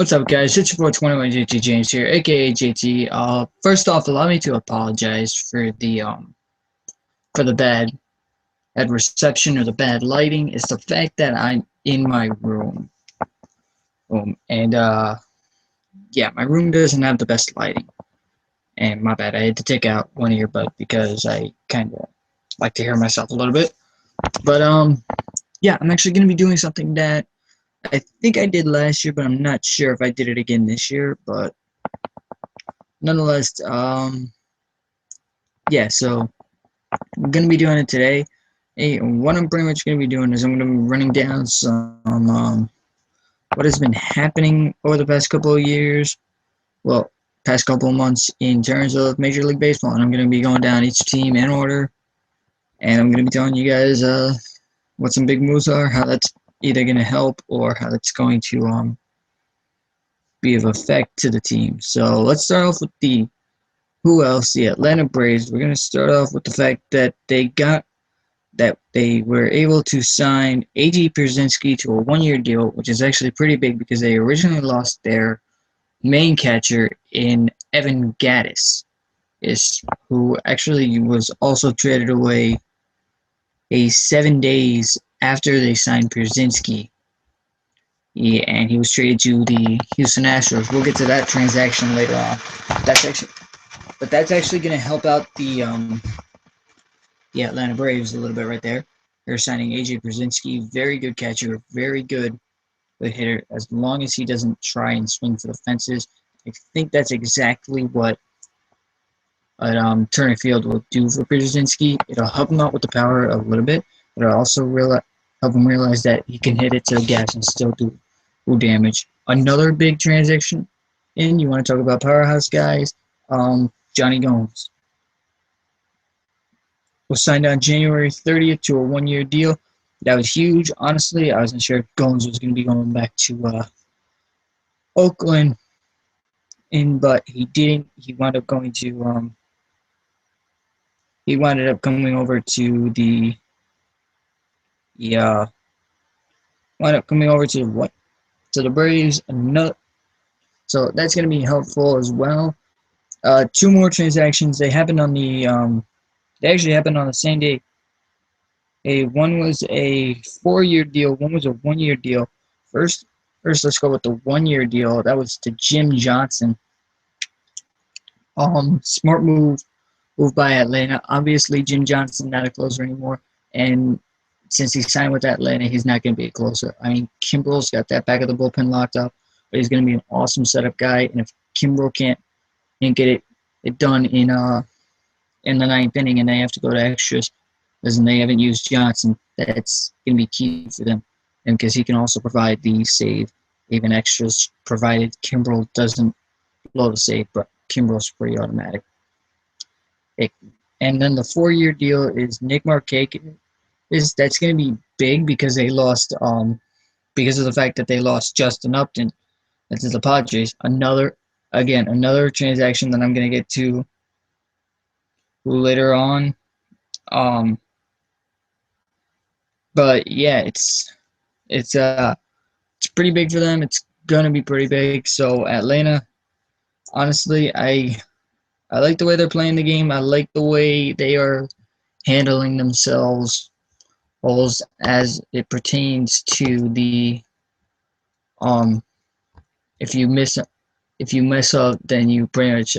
What's up, guys? It's your boy 21 JT James here, aka JT. First off, allow me to apologize for the bad reception or the bad lighting. It's the fact that I'm in my room, and yeah, my room doesn't have the best lighting. And my bad, I had to take out one earbud because I kind of like to hear myself a little bit. But yeah, I'm actually gonna be doing something that I think I did last year, but I'm not sure if I did it again this year. But nonetheless, yeah, so I'm gonna be doing it today. Hey, what I'm pretty much gonna be doing is I'm gonna be running down some what has been happening over the past couple of years, well, past couple of months in terms of Major League Baseball, and I'm gonna be going down each team in order, and I'm gonna be telling you guys what some big moves are, how that's either gonna help or how that's going to be of effect to the team. So let's start off with the who else? The Atlanta Braves. We're gonna start off with the fact that they were able to sign A.J. Pierzynski to a one-year deal, which is actually pretty big because they originally lost their main catcher in Evan Gattis, who actually was also traded away 7 days after they signed Pierzynski. Yeah, and he was traded to the Houston Astros. We'll get to that transaction later on. That's actually going to help out the Atlanta Braves a little bit right there. They're signing A.J. Pierzynski, very good catcher, very good hitter, as long as he doesn't try and swing for the fences. I think that's exactly what Turner Field will do for Pierzynski. It'll help him out with the power a little bit, but it'll also help him realize that he can hit it to the gas and still do damage. Another big transaction, and you want to talk about powerhouse guys, Johnny Gomes was signed on January 30th to a one-year deal. That was huge. Honestly, I wasn't sure if Gomes was going to be going back to Oakland, but he didn't. He wound up going to. He wound up coming over to the. Yeah. Wound up coming over to what? To the Braves. So that's going to be helpful as well. Two more transactions. They happened on the. They actually happened on the same day. One was a 4-year deal. One was a 1-year deal. First, let's go with the 1-year deal. That was to Jim Johnson. Smart move by Atlanta. Obviously, Jim Johnson not a closer anymore, and since he signed with Atlanta, he's not going to be a closer. I mean, Kimbrel's got that back of the bullpen locked up, but he's going to be an awesome setup guy. And if Kimbrel can't get it done in the ninth inning, and they have to go to extras, because they haven't used Johnson, that's going to be key for them. And because he can also provide the save, even extras, provided Kimbrel doesn't blow the save, but Kimbrel's pretty automatic. And then the 4-year deal is Nick Markakis. That's going to be big because they lost, because of the fact that they lost Justin Upton to the Padres. Another transaction that I'm going to get to later on. But yeah, it's pretty big for them. It's gonna be pretty big. So Atlanta, honestly, I like the way they're playing the game. I like the way they are handling themselves, as it pertains to the if you mess up, then you pretty much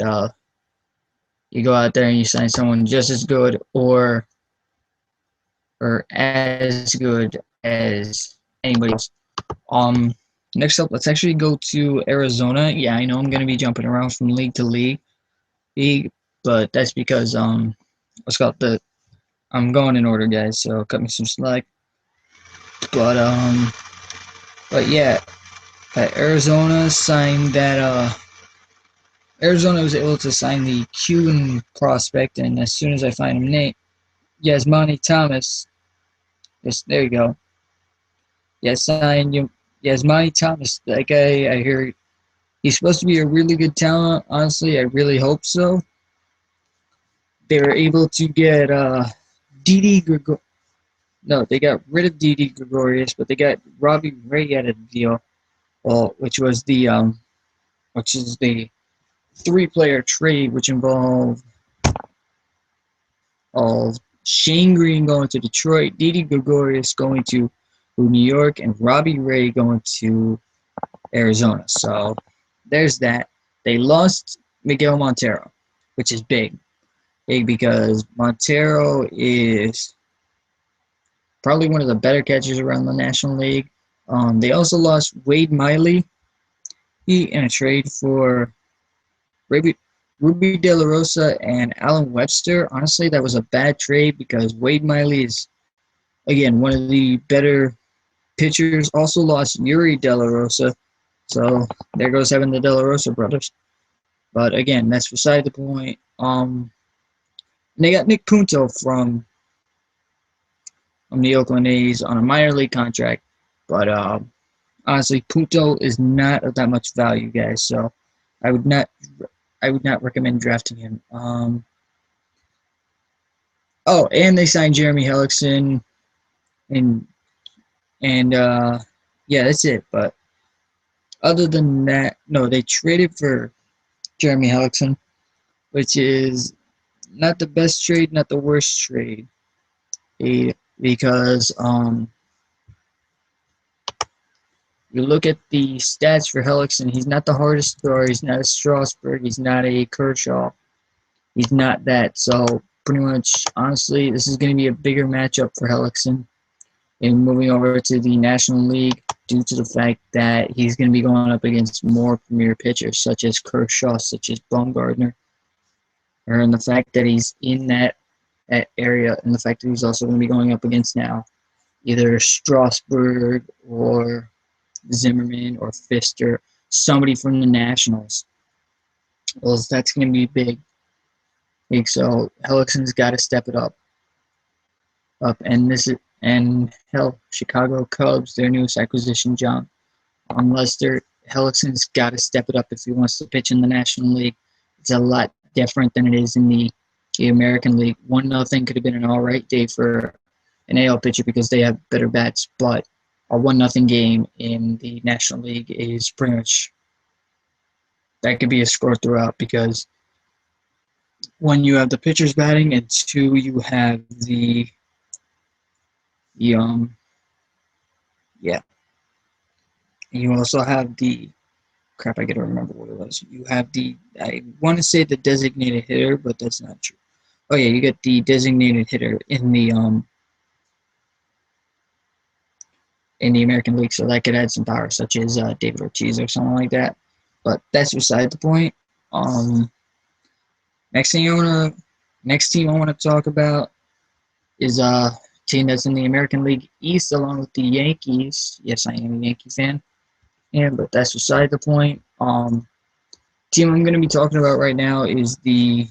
you go out there and you sign someone just as good or as good as anybody else. Next up, let's actually go to Arizona. Yeah, I know I'm gonna be jumping around from league to league, but that's because I'm going in order, guys. So cut me some slack. But yeah, Arizona signed that. Arizona was able to sign the Cuban prospect, and as soon as I find him, Yasmani Thomas. Yes, there you go. Yes, signed Yasmani Thomas. That guy, I hear he's supposed to be a really good talent. Honestly, I really hope so. They were able to get Didi Gregorius. No, they got rid of Didi Gregorius, but they got Robbie Ray out of the deal. well, which is the three-player trade, which involved of Shane Green going to Detroit, Didi Gregorius going to New York, and Robbie Ray going to Arizona. So there's that. They lost Miguel Montero, which is big because Montero is probably one of the better catchers around the National League. They also lost Wade Miley in a trade for Ruby De La Rosa and Alan Webster. Honestly, that was a bad trade because Wade Miley is, again, one of the better pitchers. Also lost Yuri De La Rosa. So there goes having the De La Rosa brothers. But again, that's beside the point. They got Nick Punto from the Oakland A's on a minor league contract. But honestly, Punto is not of that much value, guys. So I would not recommend drafting him. Oh, and they signed Jeremy Hellickson, and yeah, that's it. But other than that, no, they traded for Jeremy Hellickson, which is not the best trade, not the worst trade, because you look at the stats for Hellickson, he's not the hardest thrower, he's not a Strasburg, he's not a Kershaw, he's not that. So pretty much, honestly, this is going to be a bigger matchup for Hellickson in moving over to the National League due to the fact that he's going to be going up against more premier pitchers such as Kershaw, such as Bumgarner, and the fact that he's in that area, and the fact that he's also going to be going up against now either Strasburg or Zimmerman or Fister, somebody from the Nationals. Well, that's going to be big. So Hellickson's got to step it up. And hell, Chicago Cubs, their newest acquisition, John Lester. Hellickson's got to step it up if he wants to pitch in the National League. It's a lot different than it is in the American League. 1-0 could have been an all right day for an AL pitcher because they have better bats, but a 1-0 game in the National League is pretty much, that could be a score throughout because one, you have the pitchers batting, and two, you have the you also have the crap. I gotta remember what it was. You have I want to say the designated hitter, but that's not true. Oh yeah, you get the designated hitter in the American League, so that could add some power, such as David Ortiz or something like that. But that's beside the point. Next team I want to talk about is a team that's in the American League East, along with the Yankees. Yes, I am a Yankee fan, but that's beside the point. Team I'm going to be talking about right now is the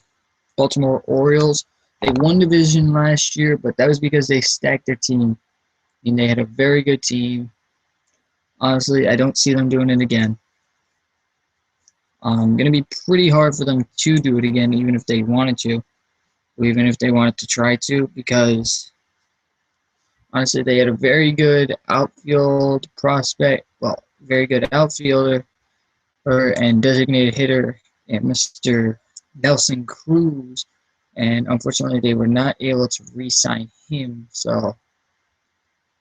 Baltimore Orioles. They won division last year, but that was because they stacked their team. And they had a very good team. Honestly, I don't see them doing it again. Going to be pretty hard for them to do it again, even if they wanted to, or even if they wanted to try to, because honestly, they had a very good outfield prospect, well, very good outfielder and designated hitter, and Mr. Nelson Cruz, and unfortunately, they were not able to re-sign him. So,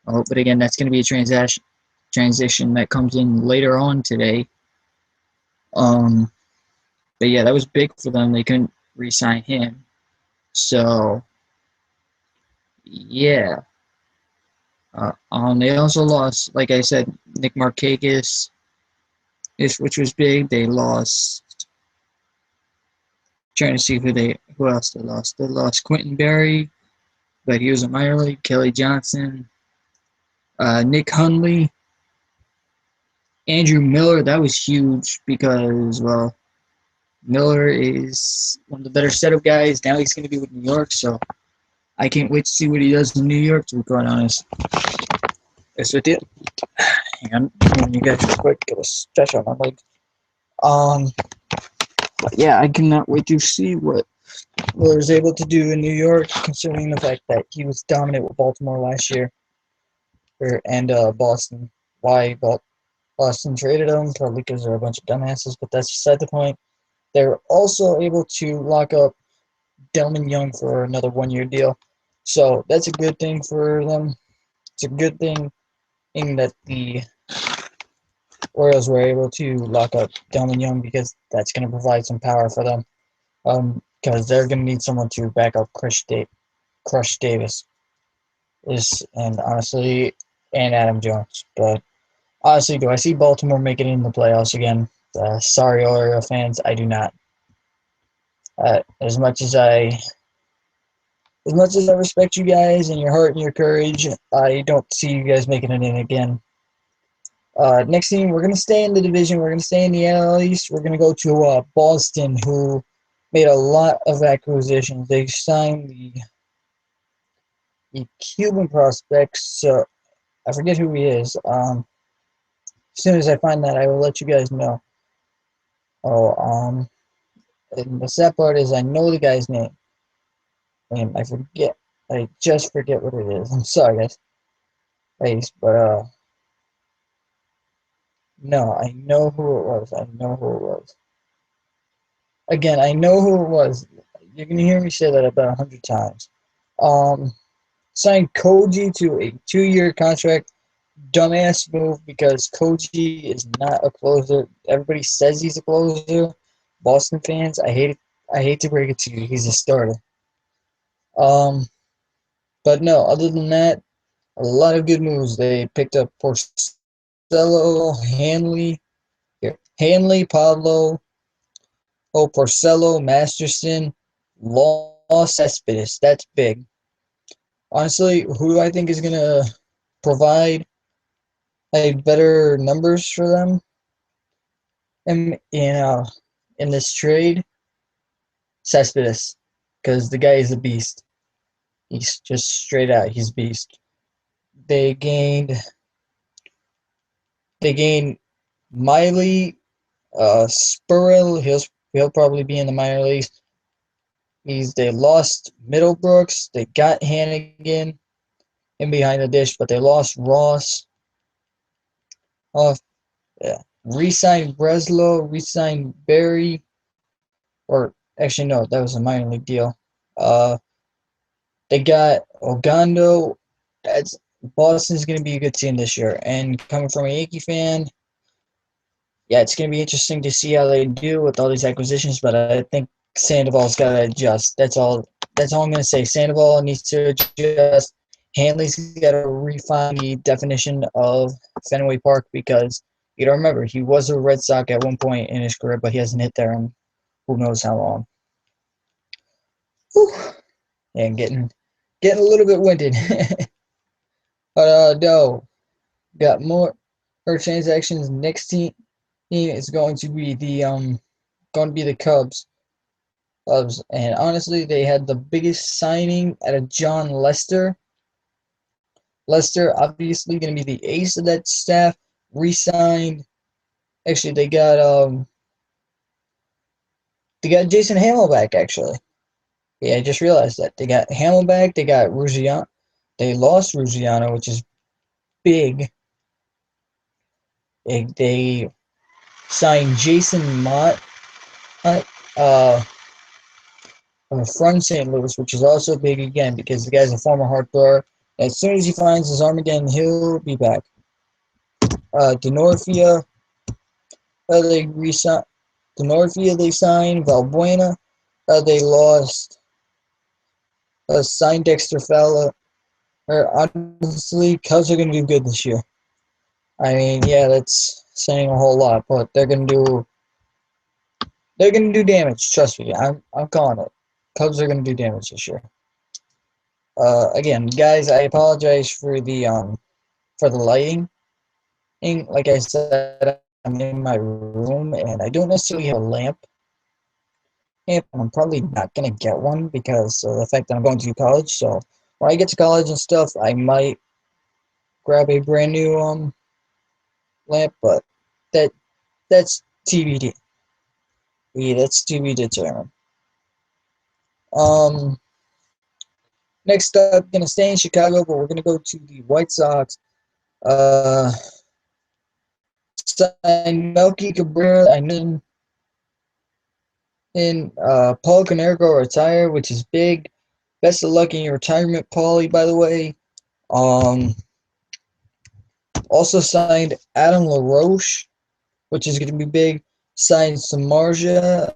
but again, that's going to be a transition that comes in later on today. But yeah, that was big for them. They couldn't re-sign him. So, yeah. They also lost, like I said, Nick Markakis, which was big. They lost. Trying to see who else they lost. They lost Quentin Berry, but he was a minor league. Kelly Johnson, Nick Hundley, Andrew Miller. That was huge because, well, Miller is one of the better setup guys. Now he's going to be with New York, so I can't wait to see what he does in New York, to be quite honest. Yes, with you. Hang on, you guys real quick. Get a stretch on my leg. But yeah, I cannot wait to see what Miller's able to do in New York, considering the fact that he was dominant with Baltimore last year, and Boston. Why Boston traded them probably because they're a bunch of dumbasses, but that's beside the point. They're also able to lock up Delman Young for another 1-year deal. So that's a good thing for them. It's a good thing in that the Orioles were able to lock up Delman Young because that's going to provide some power for them. Because they're going to need someone to back up Crush Davis, and honestly, and Adam Jones. But honestly, do I see Baltimore making it in the playoffs again? Sorry, Oriole fans, I do not. As much as I respect you guys and your heart and your courage, I don't see you guys making it in again. Next team, we're going to stay in the division. We're going to stay in the NL East. We're going to go to Boston, who made a lot of acquisitions. They signed the Cuban prospects. I forget who he is. As soon as I find that, I will let you guys know. And the sad part is I know the guy's name, and I just forget what it is. I'm sorry, guys. But no, I know who it was. Again, I know who it was. You're gonna hear me say that about 100 times. Um, Signed Koji to a 2-year contract. Dumbass move because Koji is not a closer. Everybody says he's a closer. Boston fans, I hate it. I hate to break it to you. He's a starter. But no. Other than that, a lot of good moves. They picked up Porcello, Hanley, Pablo, Porcello, Masterson, Lost Cespedes. That's big. Honestly, who do I think is gonna provide better numbers for them in this trade? Cespedes, because the guy is a beast. He's just straight out. He's beast. They gained Miley, Spurrill. He'll probably be in the minor leagues. They lost Middlebrooks. They got Hannigan in behind the dish, but they lost Ross. Yeah. Re-signed Breslow. Re-signed Barry. Or actually, no, that was a minor league deal. They got Ogando. Boston's going to be a good team this year. And coming from a Yankee fan, yeah, it's going to be interesting to see how they do with all these acquisitions. But I think Sandoval's got to adjust. That's all I'm going to say. Sandoval needs to adjust. Hanley's got to refine the definition of Fenway Park because you don't remember he was a Red Sox at one point in his career, but he hasn't hit there in who knows how long. Whew. And getting a little bit winded. But no, got more transactions. Next team is going to be the Cubs. And honestly, they had the biggest signing out of John Lester. Lester obviously going to be the ace of that staff. Re-signed. Actually, they got Jason Hamill back. Actually, yeah, I just realized that they got Hamill back. They got Ruggiano. They lost Ruggiano, which is big. They signed Jason Mott from St. Louis, which is also big again because the guy's a former hard thrower. As soon as he finds his arm again, he'll be back. Denorfia, they re-signed. Denorfia, they signed. Valbuena, they lost. Signed Dexter Fowler. Honestly, Cubs are going to do good this year. I mean, yeah, that's saying a whole lot, but they're going to do damage. Trust me, I'm calling it. Cubs are going to do damage this year. Again, guys, I apologize for the lighting. Like I said, I'm in my room and I don't necessarily have a lamp. I'm probably not going to get one because of the fact that I'm going to college. So when I get to college and stuff, I might grab a brand new lamp, but that's TBD. Yeah, that's TBD determined. Next up, gonna stay in Chicago, but we're gonna go to the White Sox. signed Melky Cabrera. I know in Paul Konerko retired, which is big. Best of luck in your retirement, Paulie, by the way. Also signed Adam LaRoche, which is going to be big. Signed Samardzija,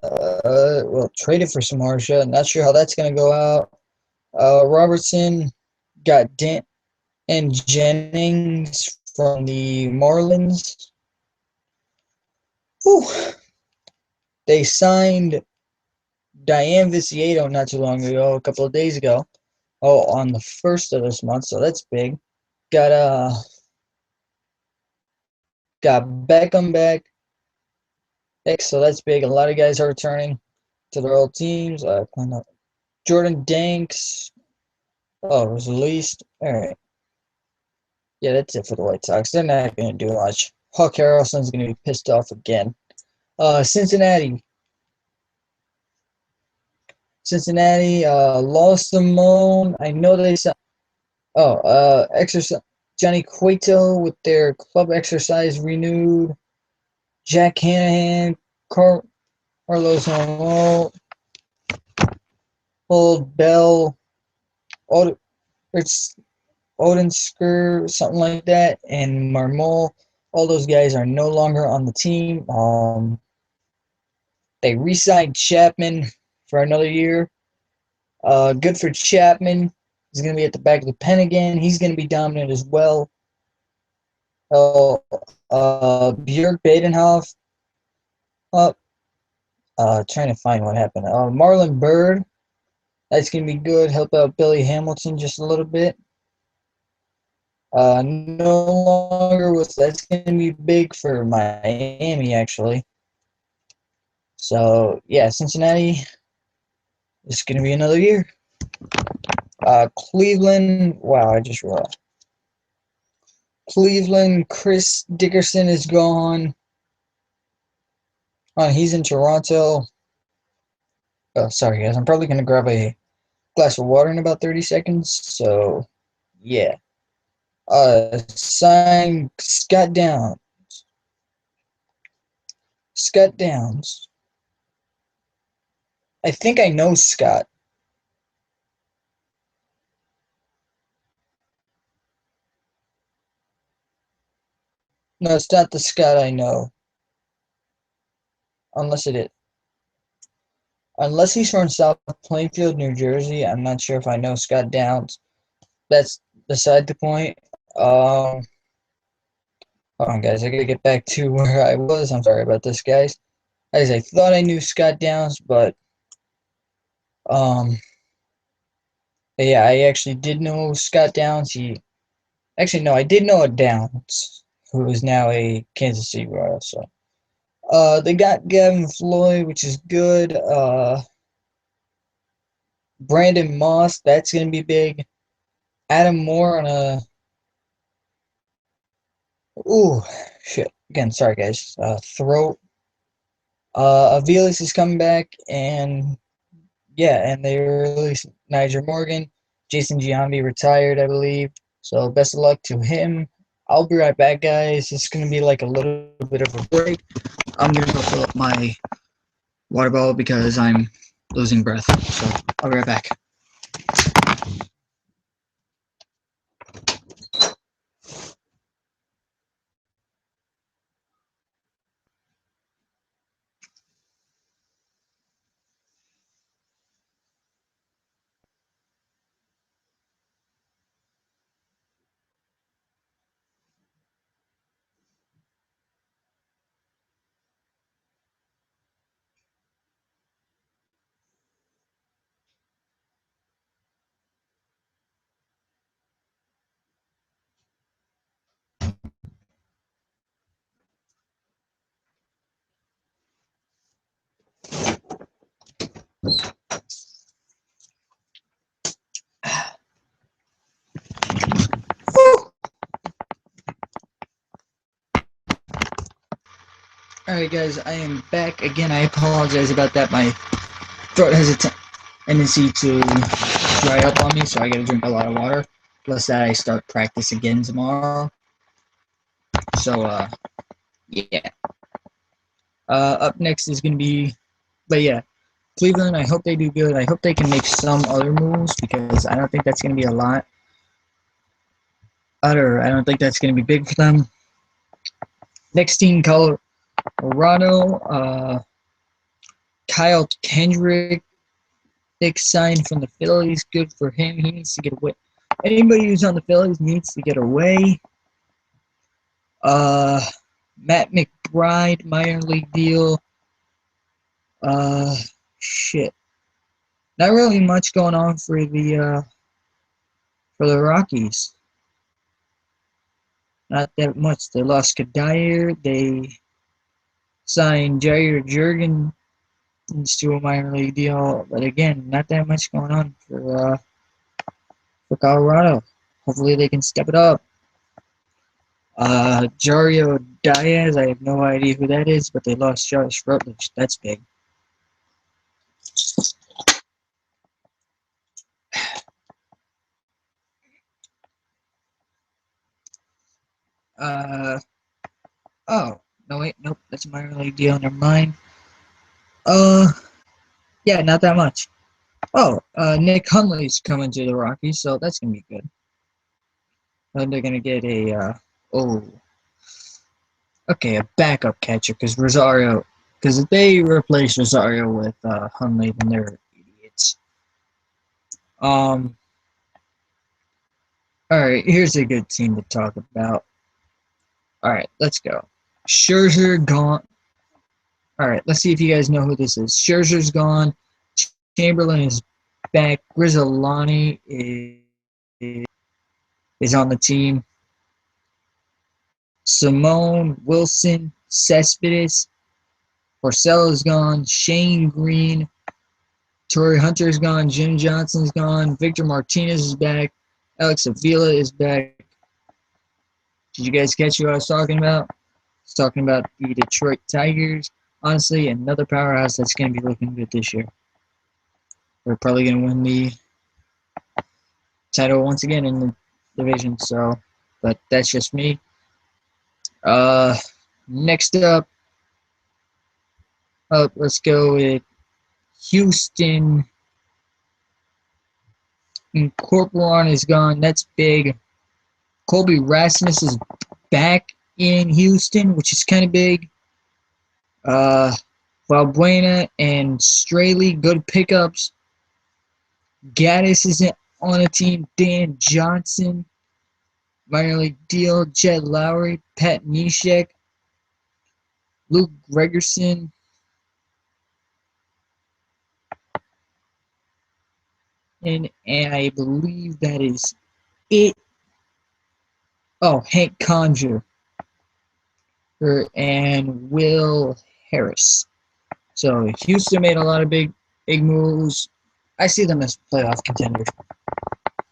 well, traded for Samardzija. Not sure how that's going to go out. Robertson got Dent and Jennings from the Marlins. Whew. They signed Diane Vicieto not too long ago, a couple of days ago. Oh, on the 1st of this month, so that's big. Got Beckham back, so that's big. A lot of guys are returning to their old teams. Jordan Danks, was released. All right. Yeah, that's it for the White Sox. They're not going to do much. Huck Harrelson's going to be pissed off again. Cincinnati, lost Simone. I know they said. Exercise. Johnny Cueto with their club exercise renewed. Jack Hanahan, Carlos Homo, Old Bell, Odensker, something like that, and Marmol. All those guys are no longer on the team. They re-signed Chapman for another year. Good for Chapman. He's going to be at the back of the pen again. He's going to be dominant as well. Björk Badenhoff up. Trying to find what happened. Marlon Byrd. That's going to be good. Help out Billy Hamilton just a little bit. No longer with. That's going to be big for Miami, actually. So, yeah, Cincinnati. It's going to be another year. Cleveland. Wow, I just realized. Cleveland, Chris Dickerson is gone. He's in Toronto. Oh, sorry, guys. I'm probably going to grab a glass of water in about 30 seconds. So, yeah. Sign Scott Downs. Scott Downs. I think I know Scott. No, it's not the Scott I know. Unless it is. Unless he's from South Plainfield, New Jersey. I'm not sure if I know Scott Downs. That's beside the point. Hold on, guys. I gotta get back to where I was. I'm sorry about this, guys. As I thought I knew Scott Downs, but yeah, I actually did know Scott Downs. I did know a Downs, who is now a Kansas City Royal. So, they got Gavin Floyd, which is good. Brandon Moss, that's gonna be big. Adam Moore on a. Ooh, shit. Again, sorry guys. Throat. Aviles is coming back, and yeah, and they released Niger Morgan. Jason Giambi retired, I believe. So best of luck to him. I'll be right back, guys. It's gonna be like a little bit of a break. I'm gonna go fill up my water bottle because I'm losing breath. So I'll be right back. Alright guys, I am back again. I apologize about that. My throat has a tendency to dry up on me, so I gotta drink a lot of water. Plus that I start practice again tomorrow. So, yeah. Up next is going to be, but yeah, Cleveland. I hope they do good. I hope they can make some other moves because I don't think that's going to be a lot. I don't think that's going to be big for them. Next team, Colorado. Kyle Kendrick signed from the Phillies. Good for him. He needs to get away. Anybody who's on the Phillies needs to get away. Matt McBride, minor league deal. Shit. Not really much going on for the Rockies. Not that much. They lost Kadir. They signed Jair Jurgen to a minor league deal. But again, not that much going on for Colorado. Hopefully they can step it up. Jario Diaz, I have no idea who that is, but they lost Josh Rutledge. That's big. Oh, no wait, nope, that's a minor league deal, never mind. Yeah, not that much. Oh, Nick Hundley's coming to the Rockies, so that's gonna be good. And they're gonna get a, okay, a backup catcher, because if they replace Rosario with, Hundley, then they're idiots. Alright, here's a good team to talk about. Alright, let's go. Scherzer gone. Alright, let's see if you guys know who this is. Scherzer's gone. Chamberlain is back. Grizzolani is on the team. Simone, Wilson, Cespedes. Porcello's gone. Shane Green. Torrey Hunter's gone. Jim Johnson's gone. Victor Martinez is back. Alex Avila is back. Did you guys catch who I was talking about? I was talking about the Detroit Tigers. Honestly, another powerhouse that's going to be looking good this year. We're probably going to win the title once again in the division. So, but that's just me. Next up, let's go with Houston. Corporon is gone. That's big. Colby Rasmus is back in Houston, which is kind of big. Valbuena and Straley, good pickups. Gaddis isn't on a team. Dan Johnson, minor league deal. Jed Lowry, Pat Neshek, Luke Gregerson. And I believe that is it. Oh, Hank Conjure and Will Harris. So Houston made a lot of big moves. I see them as playoff contenders.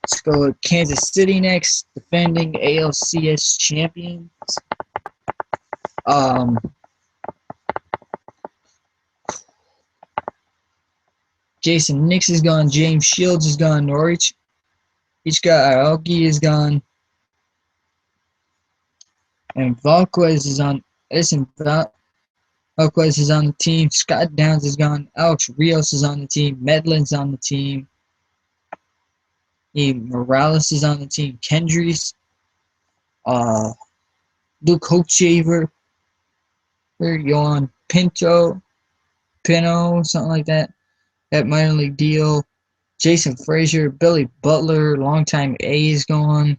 Let's go with Kansas City next, defending ALCS champions. Jason Nix is gone. James Shields is gone. Norwich. Ichika Aoki is gone. And Valquez is on. Valquez is on the team. Scott Downs is gone. Alex Rios is on the team. Medlin's on the team. Morales is on the team. Kendrys. Luke Hochshaver. Yohan Pinto, something like that. That minor league deal. Jason Frazier, Billy Butler, longtime A is gone.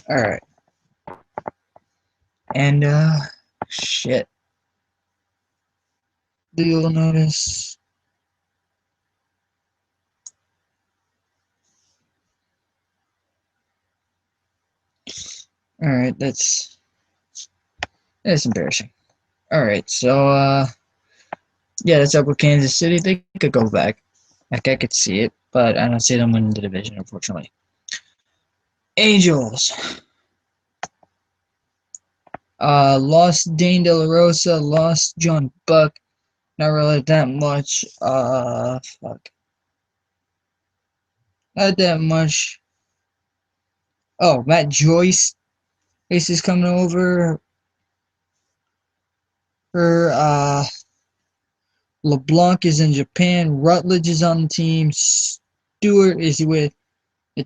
Alright. And, shit. Do you notice? Alright, that's embarrassing. Alright, so, yeah, that's up with Kansas City. They could go back. Like, I could see it, but I don't see them winning the division, unfortunately. Angels. Lost Dane De La Rosa, lost John Buck. Not really that much. Fuck. Not that much. Oh, Matt Joyce is coming over. LeBlanc is in Japan. Rutledge is on the team. Stewart is with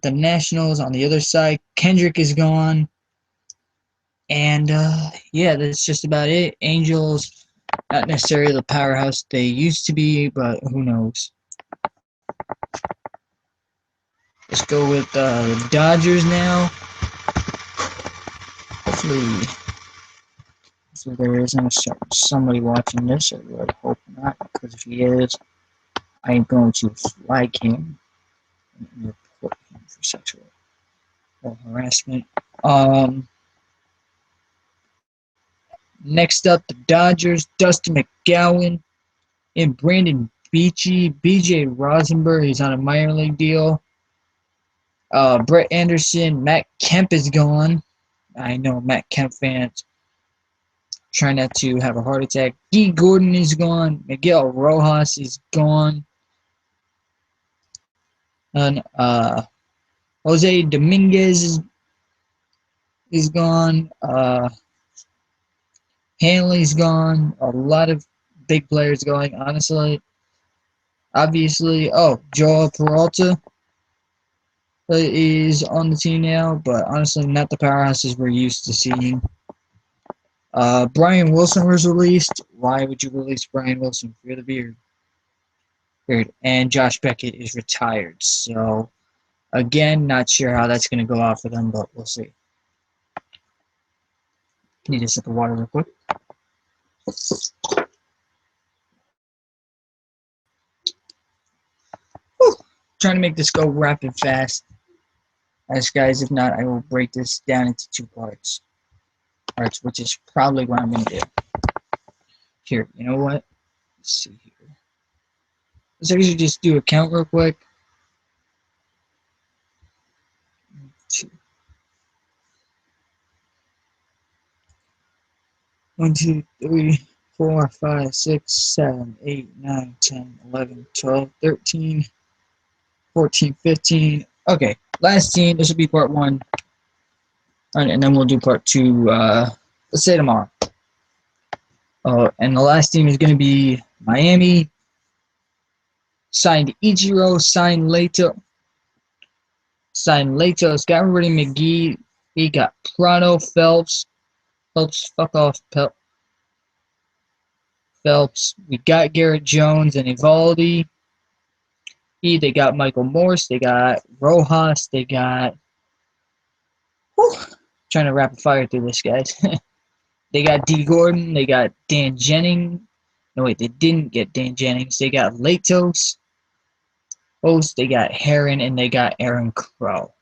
the Nationals on the other side. Kendrick is gone. And yeah, that's just about it. Angels, not necessarily the powerhouse they used to be, but who knows. Let's go with the Dodgers now. Hopefully there isn't somebody watching this. I really hope not, because if he is, I am going to flag him and report him for sexual harassment. Next up, the Dodgers, Dustin McGowan and Brandon Beachy. BJ Rosenberg, he's on a minor league deal. Brett Anderson, Matt Kemp is gone. I know Matt Kemp fans try not to have a heart attack. Dee Gordon is gone. Miguel Rojas is gone. And Jose Dominguez is gone. Hanley's gone. A lot of big players going, honestly. Obviously, Joel Peralta is on the team now, but honestly, not the powerhouses we're used to seeing. Brian Wilson was released. Why would you release Brian Wilson? Fear the beard. And Josh Beckett is retired. So, again, not sure how that's going to go out for them, but we'll see. Need a sip of water real quick. Whew. Trying to make this go rapid fast. As guys, if not, I will break this down into two parts, which is probably what I'm going to do. Here, you know what? Let's see here. Let's actually just do a count real quick. 2. 1, 2, 3, 4, 5, 6, 7, 8, 9, 10, 11, 12, 13, 14, 15. Okay, last team. This will be part 1. And then we'll do part 2, let's say tomorrow. And the last team is going to be Miami. Signed Ichiro, signed Leto. Scott Rudy McGee. He got Prado, Phelps. Fuck off, Phelps. We got Garrett Jones and Evaldi. They got Michael Morse. They got Rojas. They got... trying to rapid fire through this, guys. They got D. Gordon. They got Dan Jennings. No, wait, they didn't get Dan Jennings. They got Latos. They got Heron, and they got Aaron Crow.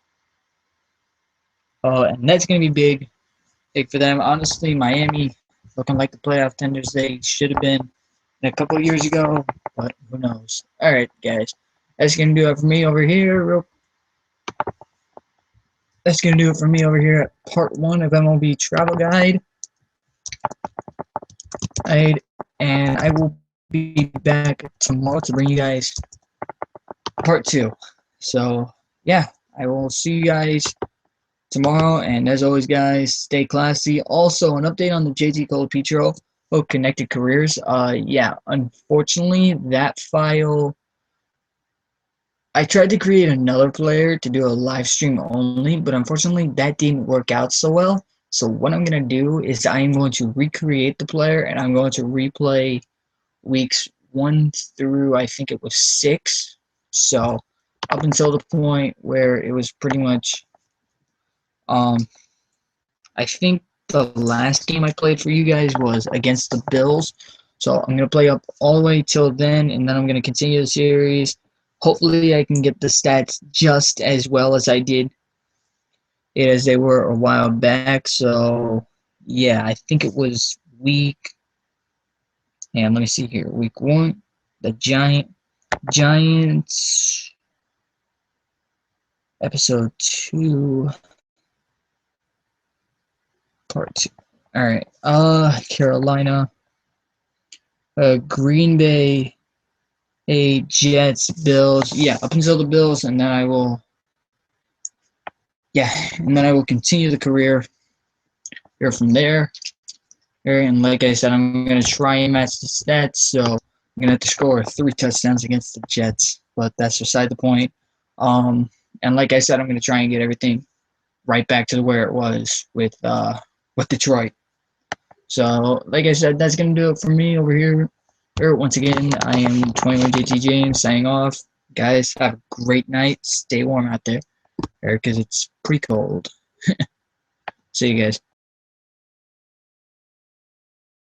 And that's going to be big for them. Honestly, Miami looking like the playoff tenders they should have been a couple of years ago, but who knows. All right, guys. That's going to do it for me over here. That's going to do it for me over here at part 1 of MLB Travel Guide. And I will be back tomorrow to bring you guys part 2. So, yeah, I will see you guys tomorrow. And as always, guys, stay classy. Also, an update on the JT Colapetro Connected Careers. Yeah, unfortunately, that file... I tried to create another player to do a live stream only, but unfortunately that didn't work out so well. So what I'm going to do is I'm going to recreate the player, and I'm going to replay weeks 1 through, I think it was 6. So up until the point where it was pretty much, I think the last game I played for you guys was against the Bills. So I'm going to play up all the way till then, and then I'm going to continue the series. Hopefully I can get the stats just as well as I did it as they were a while back. So, yeah, I think it was and let me see here. Week 1, the Giants, episode 2, part 2. All right. Carolina, Green Bay, Jets, Bills. Yeah, up until the Bills, and then I will yeah, and then I will continue the career here from there. And like I said, I'm gonna try and match the stats. So I'm gonna have to score 3 touchdowns against the Jets, but that's beside the point. And like I said, I'm gonna try and get everything right back to where it was with Detroit. So like I said, that's gonna do it for me over here. Once again, I am 21 JT James signing off. Guys, have a great night. Stay warm out there, because it's pretty cold. See you guys.